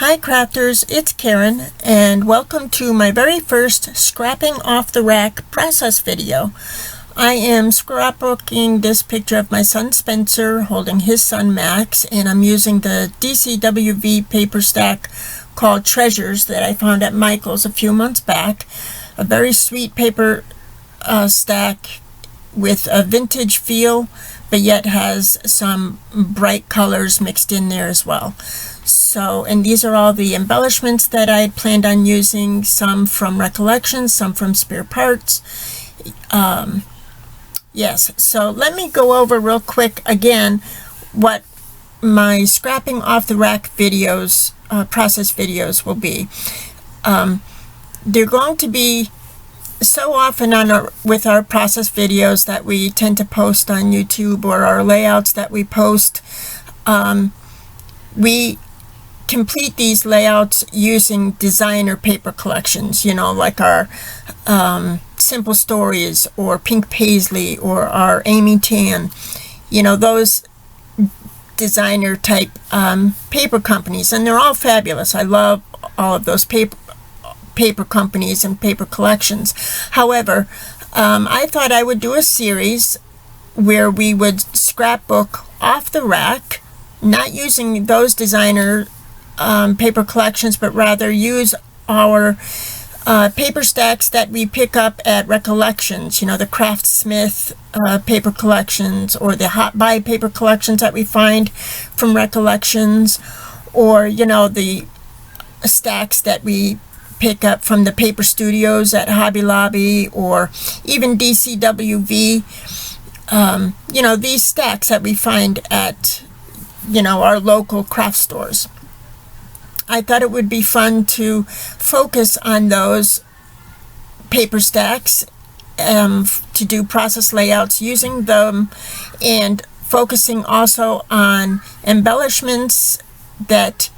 Hi crafters, it's Karen and welcome to my very first scrapping off the rack process video. I am scrapbooking this picture of my son Spencer holding his son Max, and I'm using the DCWV paper stack called Treasures that I found at Michael's a few months back. A very sweet paper stack with a vintage feel, but yet has some bright colors mixed in there as well. So, and these are all the embellishments that I had planned on using, some from recollections, some from spare parts. Yes, so let me go over real quick again what my scrapping off the rack videos, process videos will be. They're going to be so often with our process videos that we tend to post on YouTube, or our layouts that we post. We complete these layouts using designer paper collections, you know, like our Simple Stories or Pink Paisley or our Amy Tan, you know, those designer type paper companies, and they're all fabulous. I love all of those paper companies and paper collections. However, I thought I would do a series where we would scrapbook off the rack, not using those designer paper collections, but rather use our paper stacks that we pick up at recollections, you know, the Craftsmith paper collections, or the Hot Buy paper collections that we find from recollections, or, you know, the stacks that we pick up from the paper studios at Hobby Lobby, or even DCWV. You know, these stacks that we find at, you know, our local craft stores. I thought it would be fun to focus on those paper stacks, to do process layouts using them, and focusing also on embellishments that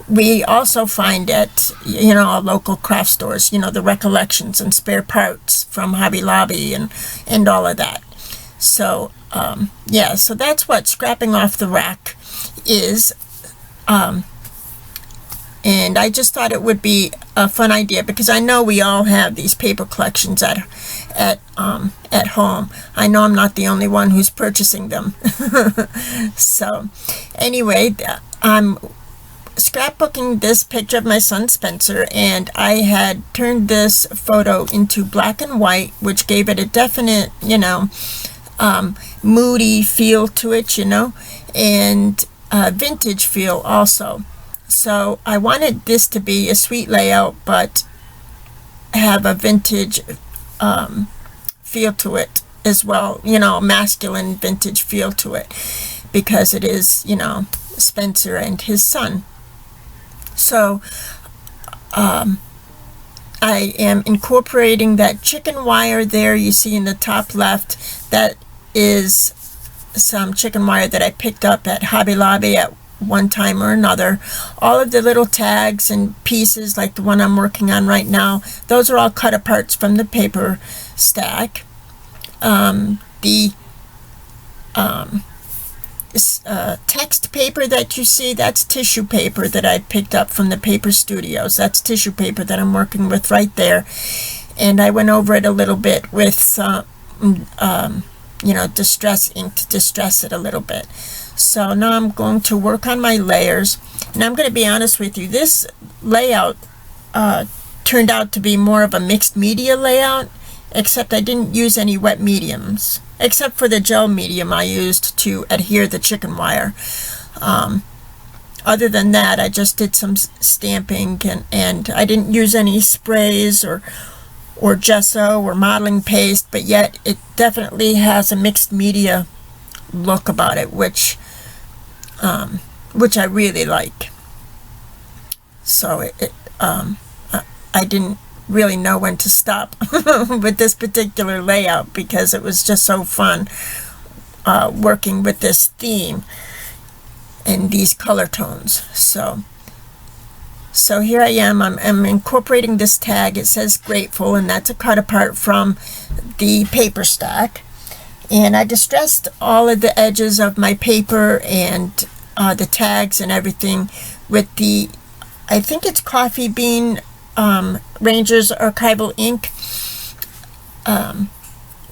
we also find at, you know, our local craft stores, you know, the recollections and spare parts from Hobby Lobby and all of that. So yeah, so that's what scrapping off the rack is. And I just thought it would be a fun idea, because I know we all have these paper collections at home. I know I'm not the only one who's purchasing them. So anyway, I'm scrapbooking this picture of my son Spencer, and I had turned this photo into black and white, which gave it a definite, you know, moody feel to it, you know, and vintage feel also. So I wanted this to be a sweet layout, but have a vintage feel to it as well, you know, masculine vintage feel to it, because it is, you know, Spencer and his son. So I am incorporating that chicken wire there you see in the top left. That is some chicken wire that I picked up at Hobby Lobby at one time or another. All of the little tags and pieces, like the one I'm working on right now, those are all cut aparts from the paper stack. The text paper that you see, that's tissue paper that I picked up from the paper studios. That's tissue paper that I'm working with right there, and I went over it a little bit with some you know, distress ink to distress it a little bit. So now I'm going to work on my layers, and I'm going to be honest with you, this layout turned out to be more of a mixed media layout, except I didn't use any wet mediums, except for the gel medium I used to adhere the chicken wire. Other than that, I just did some stamping, and I didn't use any sprays or gesso or modeling paste, but yet it definitely has a mixed media look about it, which I really like. So I didn't really know when to stop with this particular layout, because it was just so fun working with this theme and these color tones. So here I am. I'm incorporating this tag. It says grateful, and that's a cut apart from the paper stack. And I distressed all of the edges of my paper and the tags and everything with the I think it's Coffee Bean Rangers Archival ink.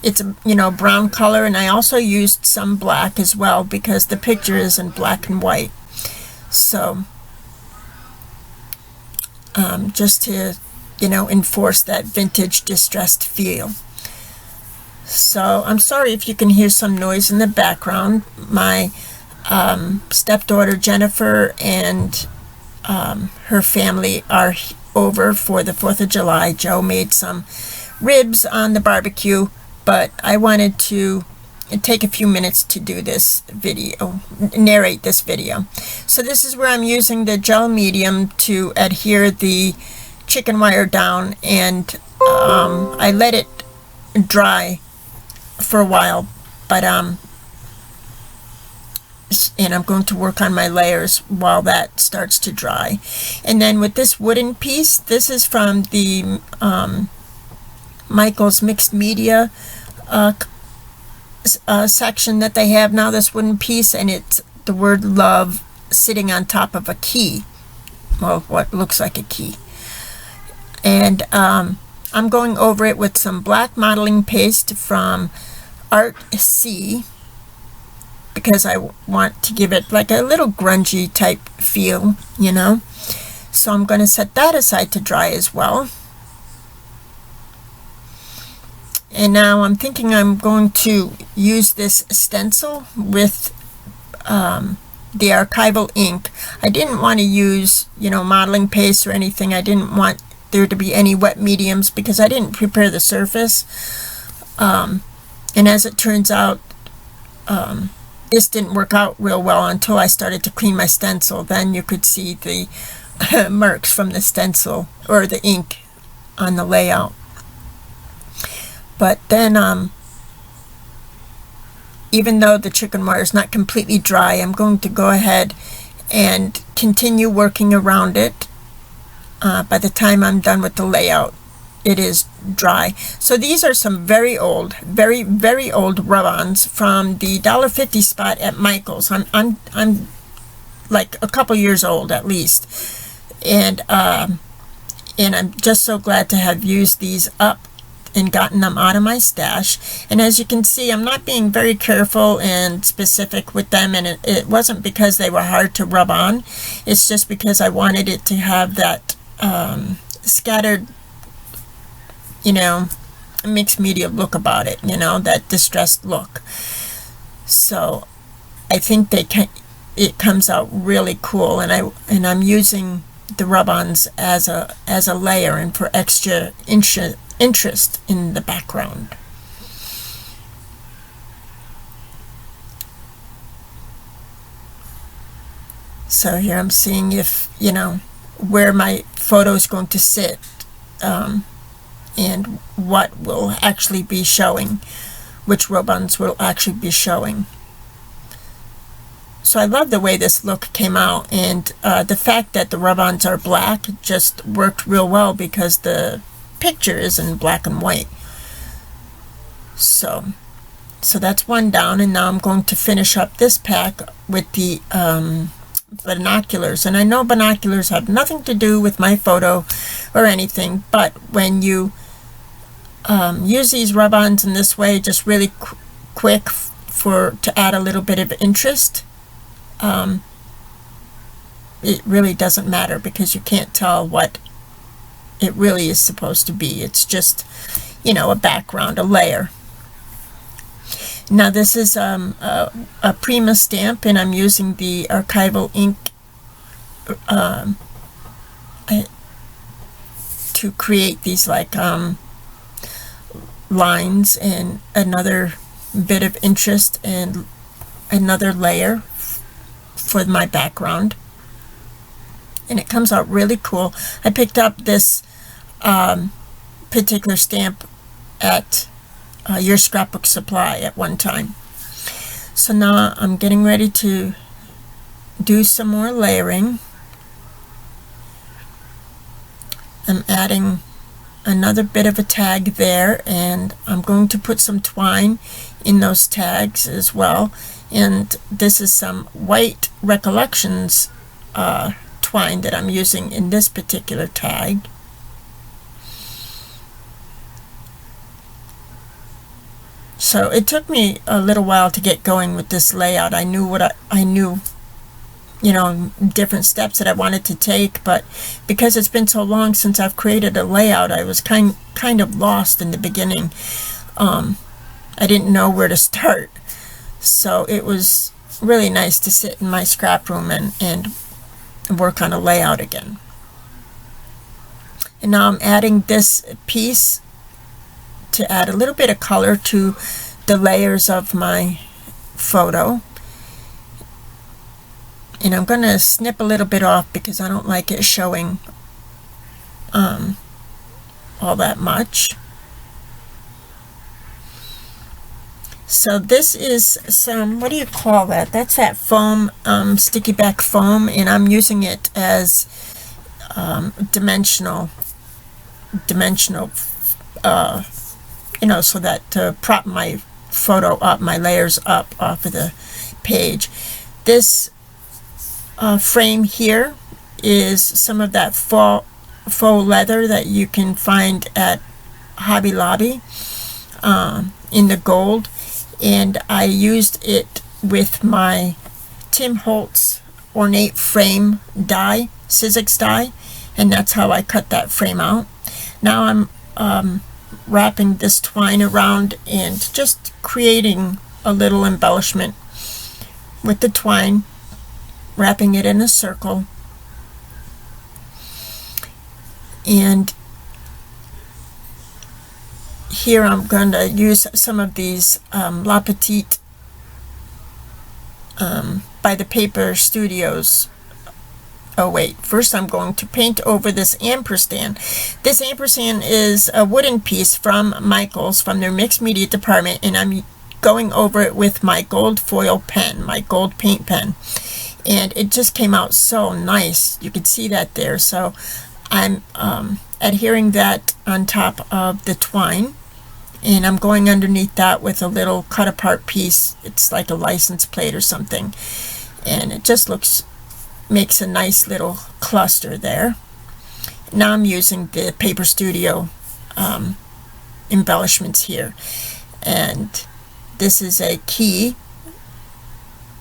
It's a brown color, and I also used some black as well because the picture is in black and white. So just to enforce that vintage distressed feel. So I'm sorry if you can hear some noise in the background. My stepdaughter Jennifer and her family are over for the 4th of July. Joe made some ribs on the barbecue, but I wanted to take a few minutes to do this video, narrate this video. So this is where I'm using the gel medium to adhere the chicken wire down, and I let it dry for a while, but and I'm going to work on my layers while that starts to dry. And then with this wooden piece, this is from the Michael's Mixed Media section that they have now, this wooden piece, and it's the word love sitting on top of a key, well, what looks like a key. And I'm going over it with some black modeling paste from Art C, because I want to give it like a little grungy type feel, So I'm going to set that aside to dry as well. And now I'm thinking I'm going to use this stencil with the archival ink. I didn't want to use, modeling paste or anything. I didn't want there to be any wet mediums because I didn't prepare the surface. And as it turns out, this didn't work out real well until I started to clean my stencil. Then you could see the marks from the stencil or the ink on the layout. But then, even though the chicken wire is not completely dry, I'm going to go ahead and continue working around it. By the time I'm done with the layout, it is dry. So these are some very old, very, very old rub-ons from the $1.50 spot at Michael's. I'm like a couple years old at least, and I'm just so glad to have used these up and gotten them out of my stash. And as you can see, I'm not being very careful and specific with them, and it wasn't because they were hard to rub on. It's just because I wanted it to have that scattered, mixed media look about it, that distressed look. So I think it comes out really cool, and I'm using the rub-ons as a layer and for extra interest in the background. So here I'm seeing if where my photo is going to sit, and what will actually be showing, which rub-ons will actually be showing. So I love the way this look came out, and the fact that the rub-ons are black just worked real well because the picture is in black and white. So that's one down, and now I'm going to finish up this pack with the binoculars. And I know binoculars have nothing to do with my photo or anything, but when you use these rub-ons in this way, just really quick to add a little bit of interest, it really doesn't matter because you can't tell what it really is supposed to be. It's just, a background, a layer. Now this is a Prima stamp, and I'm using the archival ink to create these like lines and another bit of interest and another layer for my background. And it comes out really cool. I picked up this particular stamp at Your Scrapbook Supply at one time. So now I'm getting ready to do some more layering. I'm adding another bit of a tag there, and I'm going to put some twine in those tags as well. And this is some White Recollections twine that I'm using in this particular tag. So it took me a little while to get going with this layout. I knew what I knew, you know, different steps that I wanted to take, but because it's been so long since I've created a layout, I was kind of lost in the beginning. I didn't know where to start. So it was really nice to sit in my scrap room and work on a layout again. And now I'm adding this piece to add a little bit of color to the layers of my photo. And I'm going to snip a little bit off because I don't like it showing all that much. So this is some, what do you call that? That's that foam, sticky back foam, and I'm using it as dimensional, you know, so that to prop my photo up, my layers up off of the page. This frame here is some of that faux leather that you can find at Hobby Lobby in the gold, and I used it with my Tim Holtz ornate frame die, Sizzix die, and that's how I cut that frame out. Now I'm wrapping this twine around and just creating a little embellishment with the twine, wrapping it in a circle. And here I'm going to use some of these La Petite by the Paper Studios. Oh wait, first I'm going to paint over this ampersand. This ampersand is a wooden piece from Michaels, from their mixed media department, and I'm going over it with my gold foil pen, my gold paint pen. And it just came out so nice. You can see that there. So I'm adhering that on top of the twine, and I'm going underneath that with a little cut apart piece. It's like a license plate or something, and it just makes a nice little cluster there. Now I'm using the Paper Studio embellishments here, and this is a key,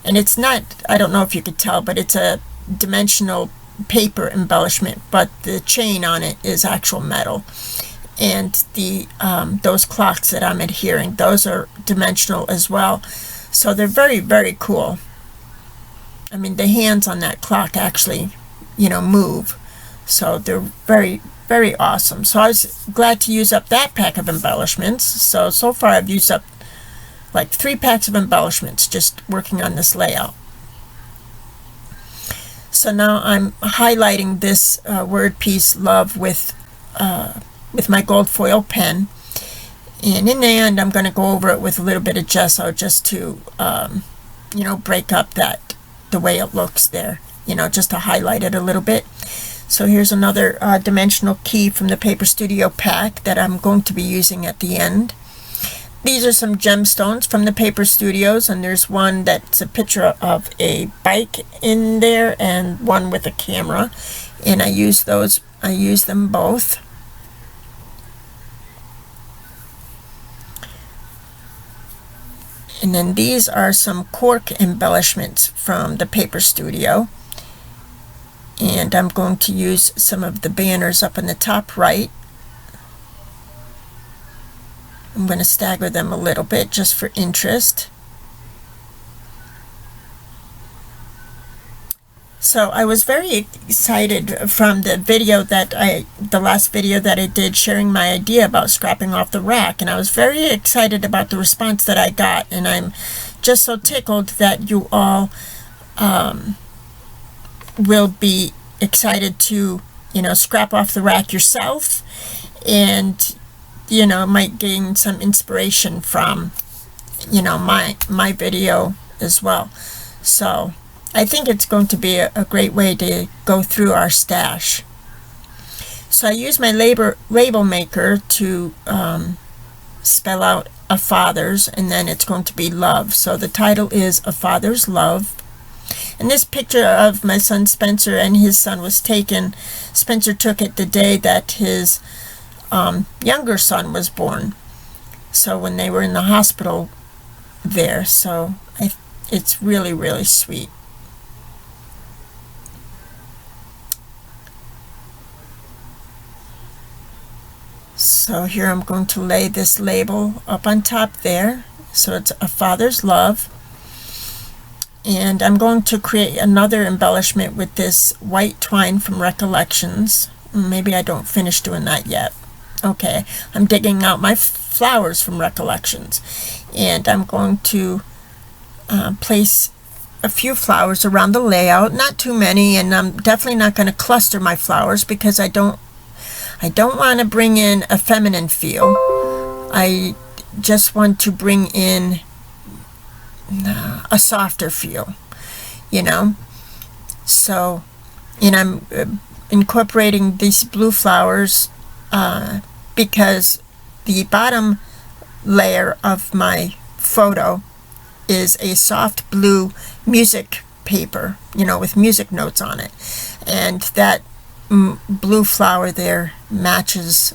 and it's not, I don't know if you could tell, but it's a dimensional paper embellishment, but the chain on it is actual metal. And the those clocks that I'm adhering, those are dimensional as well. So they're very, very cool. I mean, the hands on that clock actually, you know, move. So they're very, very awesome. So I was glad to use up that pack of embellishments. So far I've used up like 3 packs of embellishments just working on this layout. So now I'm highlighting this word piece, love, with my gold foil pen. And in the end, I'm going to go over it with a little bit of gesso just to, you know, break up the way it looks there, you know, just to highlight it a little bit. So here's another dimensional key from the Paper Studio pack that I'm going to be using at the end. These are some gemstones from the Paper Studios, and there's one that's a picture of a bike in there and one with a camera, and I use them both. And then these are some cork embellishments from the Paper Studio, and I'm going to use some of the banners up in the top right. I'm going to stagger them a little bit just for interest. So I was very excited from the video the last video that I did sharing my idea about scrapping off the rack, and I was very excited about the response that I got, and I'm just so tickled that you all will be excited to, you know, scrap off the rack yourself, and, you know, might gain some inspiration from, you know, my video as well. So I think it's going to be a great way to go through our stash. So I use my label maker to spell out a father's, and then it's going to be love. So the title is A Father's Love. And this picture of my son Spencer and his son was taken, Spencer took it the day that his younger son was born. So when they were in the hospital there. So it's really, really sweet. So here I'm going to lay this label up on top there. So it's a father's love. And I'm going to create another embellishment with this white twine from Recollections. Maybe I don't finish doing that yet. Okay, I'm digging out my flowers from Recollections. And I'm going to place a few flowers around the layout, not too many, and I'm definitely not going to cluster my flowers because I don't want to bring in a feminine feel. I just want to bring in a softer feel, you know. So, and I'm incorporating these blue flowers because the bottom layer of my photo is a soft blue music paper, you know, with music notes on it, and that blue flower there matches.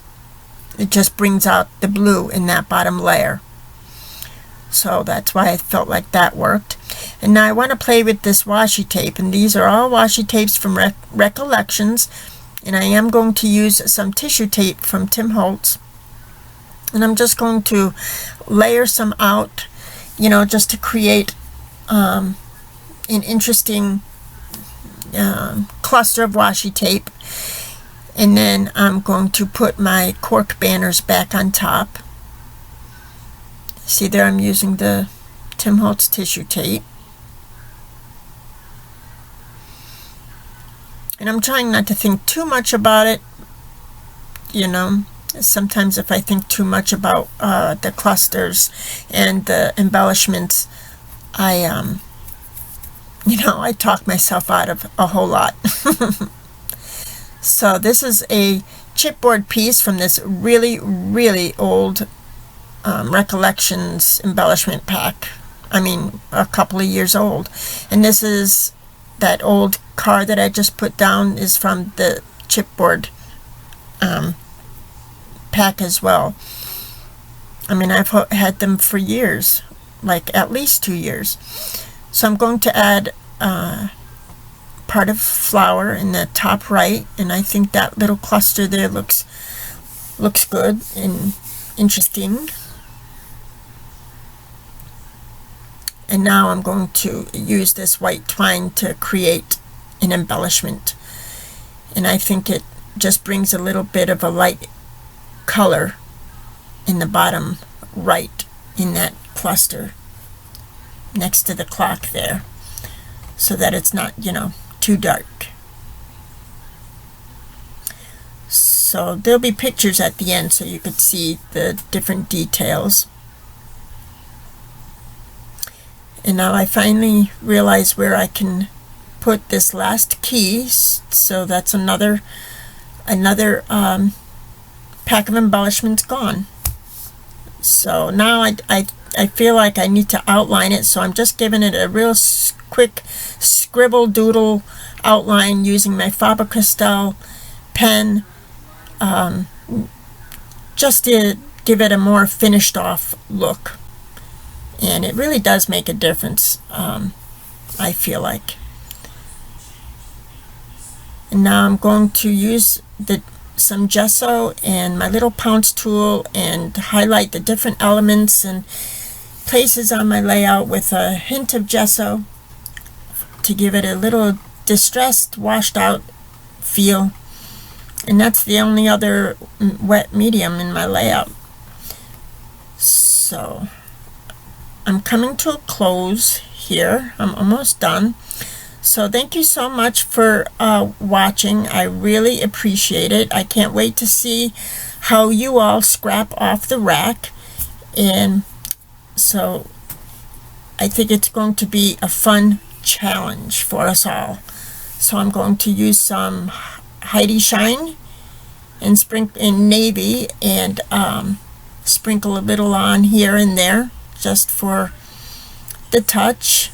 It just brings out the blue in that bottom layer. So that's why I felt like that worked. And now I want to play with this washi tape, and these are all washi tapes from Recollections, and I am going to use some tissue tape from Tim Holtz, and I'm just going to layer some out, you know, just to create an interesting cluster of washi tape. And then I'm going to put my cork banners back on top. See there, I'm using the Tim Holtz tissue tape. And I'm trying not to think too much about it. You know, sometimes if I think too much about the clusters and the embellishments, I talk myself out of a whole lot. So this is a chipboard piece from this really, really old Recollections embellishment pack. I mean, a couple of years old. And this is that old card that I just put down is from the chipboard pack as well. I mean, I've had them for years, like at least 2 years. So I'm going to add part of flower in the top right, and I think that little cluster there looks good and interesting. And now I'm going to use this white twine to create an embellishment, and I think it just brings a little bit of a light color in the bottom right in that cluster next to the clock there, so that it's not, you know, too dark. So there'll be pictures at the end so you could see the different details. And now I finally realize where I can put this last key, so that's another pack of embellishments gone. So now I feel like I need to outline it, so I'm just giving it a real quick scribble doodle outline using my Faber-Castell pen, just to give it a more finished off look. And it really does make a difference, I feel like. And now I'm going to use some gesso and my little pounce tool and highlight the different elements and places on my layout with a hint of gesso to give it a little distressed, washed out feel. And that's the only other wet medium in my layout. So I'm coming to a close here. I'm almost done. So thank you so much for watching. I really appreciate it. I can't wait to see how you all scrap off the rack. And so I think it's going to be a fun challenge for us all. So I'm going to use some Heidi Shine and sprinkle in navy and sprinkle a little on here and there just for the touch.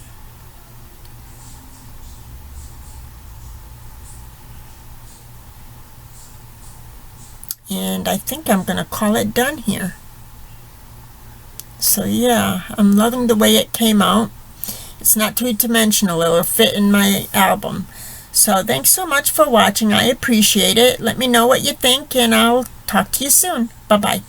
And I think I'm gonna call it done here. So yeah, I'm loving the way it came out. It's not two-dimensional. It'll fit in my album. So thanks so much for watching. I appreciate it. Let me know what you think, and I'll talk to you soon. Bye-bye.